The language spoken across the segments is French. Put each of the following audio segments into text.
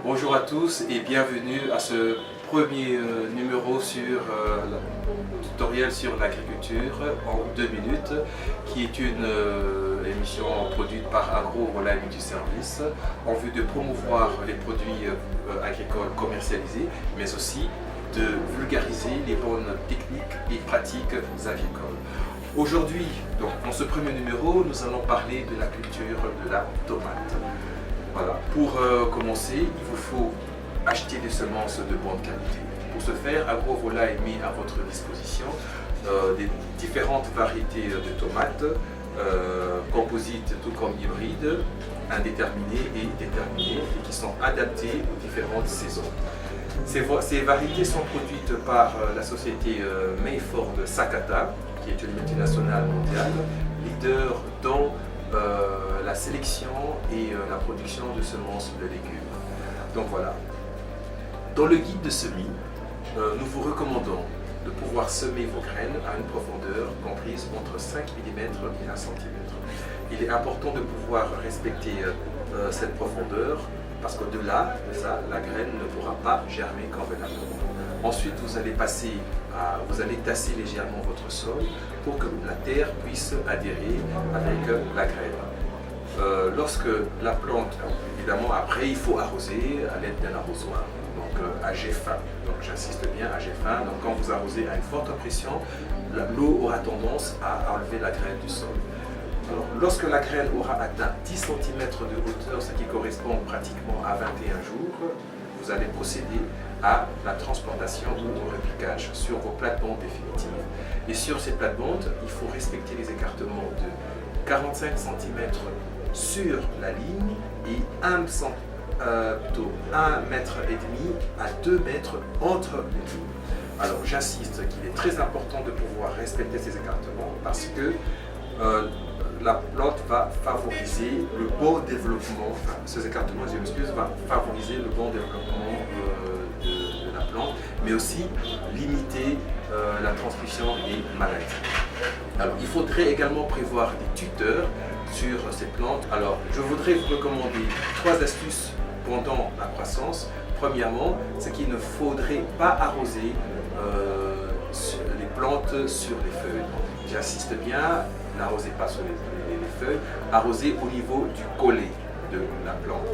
Bonjour à tous et bienvenue à ce premier numéro sur le tutoriel sur l'agriculture en 2 minutes, qui est une émission produite par Agro Volaille Multiservice en vue de promouvoir les produits agricoles commercialisés, mais aussi de vulgariser les bonnes techniques et pratiques agricoles. Aujourd'hui, donc, dans ce premier numéro, nous allons parler de la culture de la tomate. Voilà. Pour commencer, il vous faut acheter des semences de bonne qualité. Pour ce faire, Agro Volaille met à votre disposition des différentes variétés de tomates, composites tout comme hybrides, indéterminées et déterminées, et qui sont adaptées aux différentes saisons. Ces variétés sont produites par la société Mayford Sakata, qui est une multinationale mondiale, leader dans la sélection et la production de semences de légumes. Donc voilà. Dans le guide de semis, nous vous recommandons de pouvoir semer vos graines à une profondeur comprise entre 5 mm et 1 cm. Il est important de pouvoir respecter cette profondeur parce qu'au-delà de ça, la graine ne pourra pas germer convenablement. Ensuite, vous allez tasser légèrement votre sol pour que la terre puisse adhérer avec la graine. Lorsque la plante, évidemment, après, il faut arroser à l'aide d'un arrosoir, donc à jet fin. Donc j'insiste bien à jet fin. Donc quand vous arrosez à une forte pression, l'eau aura tendance à enlever la graine du sol. Alors, lorsque la graine aura atteint 10 cm de hauteur, ce qui correspond pratiquement à 21 jours, vous allez procéder à la transplantation ou au repiquage sur vos plates-bandes définitives. Et sur ces plates-bandes, il faut respecter les écartements de 45 cm sur la ligne et 1,5 m à 2 mètres entre les lignes. Alors j'insiste qu'il est très important de pouvoir respecter ces écartements parce que la plante va favoriser le bon développement, enfin ces écartements, je m'excuse, va favoriser le bon développement de la plante, mais aussi limiter la transmission des maladies. Alors il faudrait également prévoir des tuteurs sur ces plantes. Alors je voudrais vous recommander 3 astuces pendant la croissance. Premièrement, c'est qu'il ne faudrait pas arroser les plantes sur les feuilles. J'insiste bien, n'arrosez pas sur les feuilles, arrosez au niveau du collet de la plante.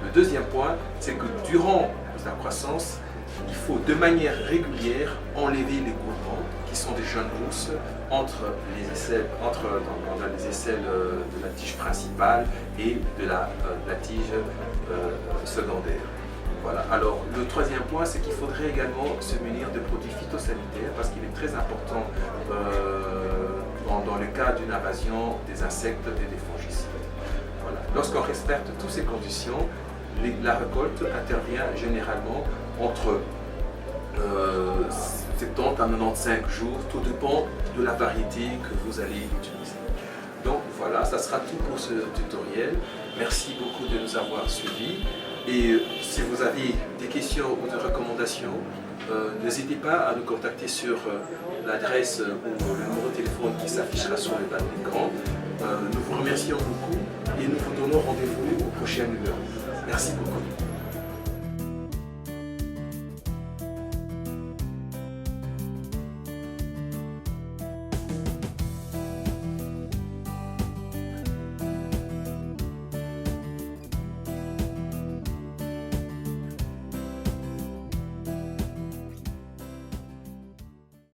Le deuxième point, c'est que durant la croissance, il faut de manière régulière enlever les gourmands, qui sont des jeunes pousses, entre les aisselles de la tige principale et de la tige secondaire. Voilà. Alors, le troisième point, c'est qu'il faudrait également se munir de produits phytosanitaires parce qu'il est très important dans le cas d'une invasion des insectes et des fongicides. Voilà. Lorsqu'on respecte toutes ces conditions, la récolte intervient généralement entre 70 à 95 jours, tout dépend de la variété que vous allez utiliser. Donc voilà, ça sera tout pour ce tutoriel. Merci beaucoup de nous avoir suivis. Et si vous avez des questions ou des recommandations, n'hésitez pas à nous contacter sur l'adresse ou le numéro de téléphone qui s'affichera sur le bas de l'écran. Nous vous remercions beaucoup et nous vous donnons rendez-vous au prochain numéro. Merci beaucoup.